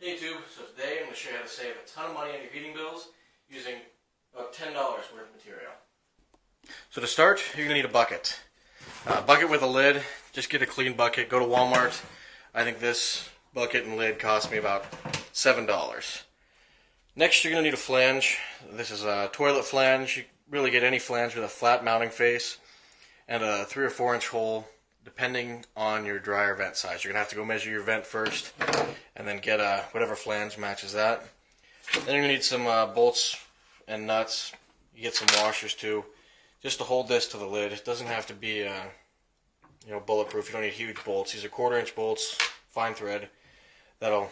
Hey YouTube, so today I'm going to show you how to save a ton of money on your heating bills using about $10 worth of material. So to start, you're going to need a bucket. A bucket with a lid. Just get a clean bucket. Go to Walmart. I think this bucket and lid cost me about $7. Next, you're going to need a flange. This is a toilet flange. You really get any flange with a flat mounting face and a 3 or 4 inch hole, depending on your dryer vent size. You're going to have to go measure your vent first and then get whatever flange matches that. Then you're going to need some bolts and nuts. You get some washers too, just to hold this to the lid. It doesn't have to be bulletproof. You don't need huge bolts. These are 1/4 inch bolts, fine thread. That'll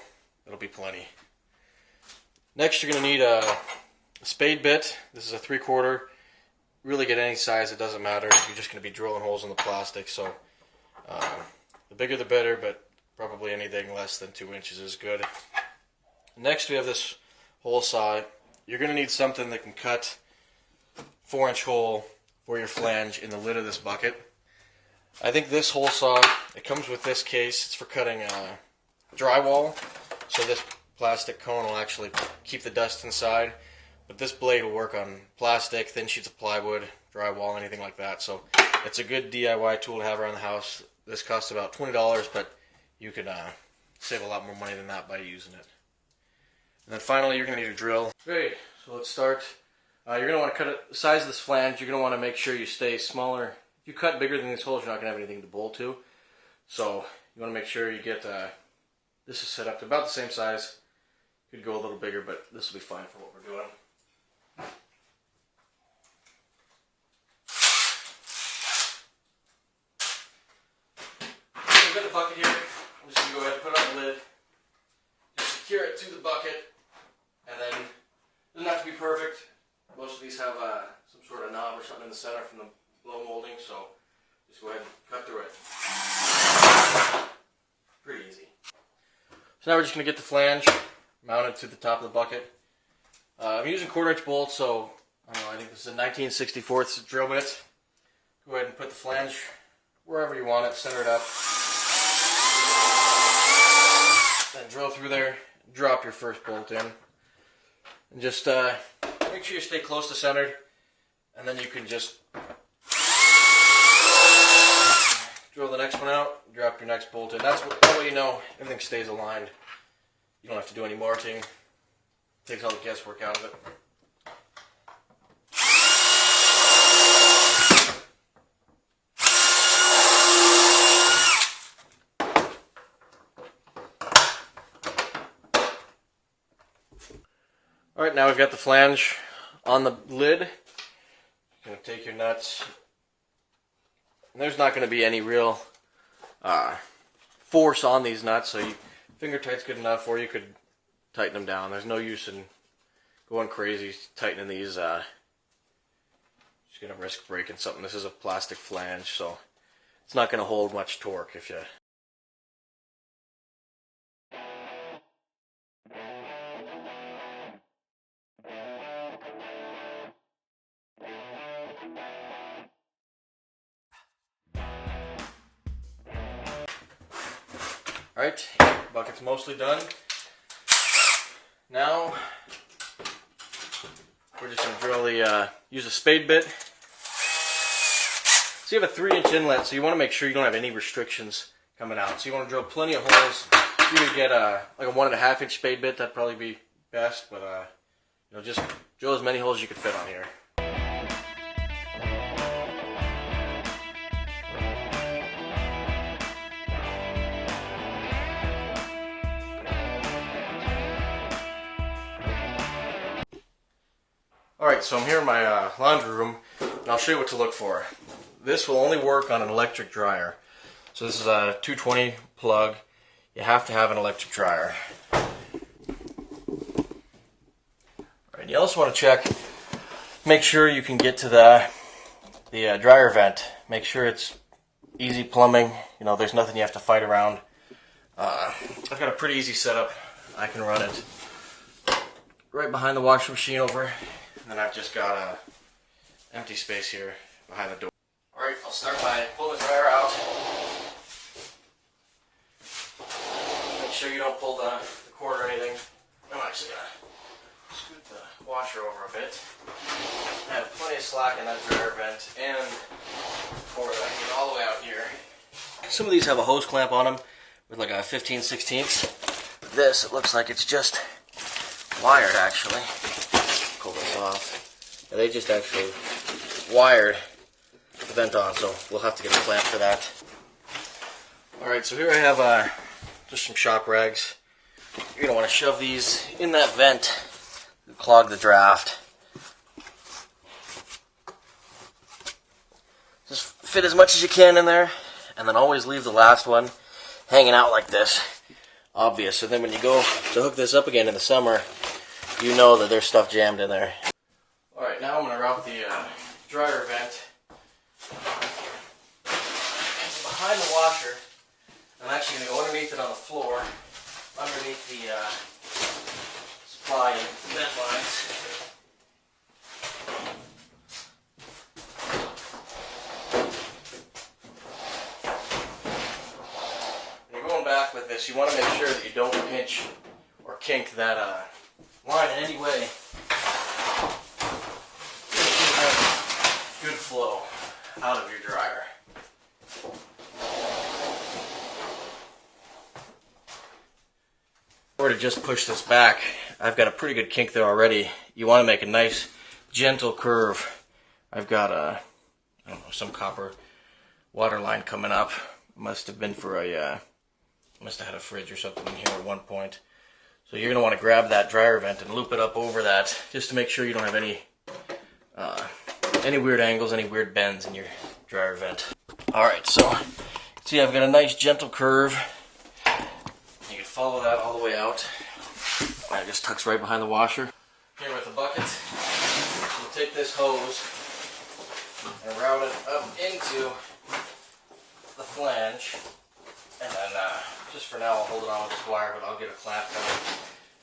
be plenty. Next, you're going to need a spade bit. This is a 3/4. Really get any size, it doesn't matter. You're just going to be drilling holes in the plastic, so the bigger the better, but probably anything less than 2 inches is good. Next, we have this hole saw. You're going to need something that can cut 4 inch hole for your flange in the lid of this bucket. I think this hole saw, it comes with this case. It's for cutting drywall, so this plastic cone will actually keep the dust inside, but this blade will work on plastic, thin sheets of plywood, drywall, anything like that. So it's a good DIY tool to have around the house. This costs about $20, but you could save a lot more money than that by using it. And then finally, you're going to need a drill. Okay, so let's start. You're going to want to cut it the size of this flange. You're going to want to make sure you stay smaller. If you cut bigger than these holes, you're not going to have anything to bolt to. So you want to make sure you get this is set up to about the same size. Could go a little bigger, but this will be fine for what we're doing. So we've got the bucket here. I'm just going to go ahead and put it on the lid. Just secure it to the bucket, and then it doesn't have to be perfect. Most of these have some sort of knob or something in the center from the blow molding, so just go ahead and cut through it. Pretty easy. So now we're just going to get the flange mounted to the top of the bucket. I'm using 1/4 inch bolts, so I think this is a 19/64 drill bit. Go ahead and put the flange wherever you want it, center it up. Then drill through there, drop your first bolt in. And just make sure you stay close to centered, and then you can just drill the next one out, drop your next bolt in. That way you know everything stays aligned. You don't have to do any marking. Takes all the guesswork out of it. Alright, now we've got the flange on the lid. You're going to take your nuts. And there's not going to be any real force on these nuts, so finger tight's good enough, or you could tighten them down. There's no use in going crazy tightening these. Just going to risk breaking something. This is a plastic flange, so it's not going to hold much torque if you... Alright, bucket's mostly done. Now, we're just going to drill use a spade bit. So you have a 3 inch inlet, so you want to make sure you don't have any restrictions coming out. So you want to drill plenty of holes. You could get like a 1.5 inch spade bit, that'd probably be best, but just drill as many holes as you could fit on here. Alright, so I'm here in my laundry room, and I'll show you what to look for. This will only work on an electric dryer. So this is a 220 plug. You have to have an electric dryer. Alright, you also want to check, make sure you can get to the dryer vent. Make sure it's easy plumbing. There's nothing you have to fight around. I've got a pretty easy setup. I can run it right behind the washing machine over. And then I've just got an empty space here behind the door. Alright, I'll start by pulling the dryer out. sure you don't pull the cord or anything. I'm actually going to scoot the washer over a bit. I have plenty of slack in that dryer vent and for all the way out here. Some of these have a hose clamp on them with like a 15/16. This, it looks like it's just wired actually. Pull this off. And they just actually wired the vent on, so we'll have to get a clamp for that. Alright, so here I have just some shop rags. You're going to want to shove these in that vent to clog the draft. Just fit as much as you can in there, and then always leave the last one hanging out like this. Obvious. So then when you go to hook this up again in the summer, you know that there's stuff jammed in there. Alright, now I'm going to route the dryer vent behind the washer. I'm actually going to go underneath it on the floor, underneath the supply and vent lines. When you're going back with this, you want to make sure that you don't pinch or kink that line in any way. You have good flow out of your dryer. If I were to just push this back, I've got a pretty good kink there already. You want to make a nice gentle curve. I've got I don't know, some copper water line coming up. Must have been for a must have had a fridge or something in here at one point. So you're going to want to grab that dryer vent and loop it up over that, just to make sure you don't have any weird angles, any weird bends in your dryer vent. Alright, so see, I've got a nice gentle curve. You can follow that all the way out. And it just tucks right behind the washer. Here with the bucket, we'll take this hose and route it up into the flange. And then, just for now, I'll hold it on with this wire, but I'll get a clamp coming.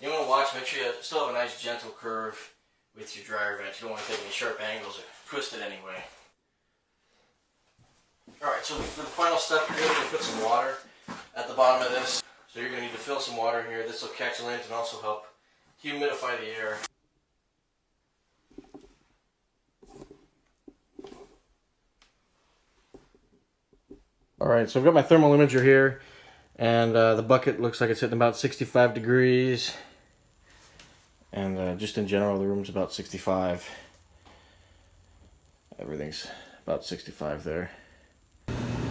You want to watch, make sure you still have a nice gentle curve with your dryer vent. You don't want to take any sharp angles or twist it anyway. Alright, so for the final step, you're going to put some water at the bottom of this. So you're going to need to fill some water in here. This will catch lint and also help humidify the air. Alright, so I've got my thermal imager here, and the bucket looks like it's hitting about 65 degrees. And just in general, the room's about 65. Everything's about 65 there.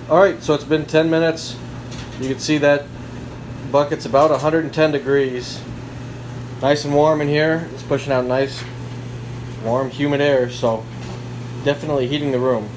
Alright, so it's been 10 minutes. You can see that bucket's about 110 degrees. Nice and warm in here. It's pushing out nice, warm, humid air, so definitely heating the room.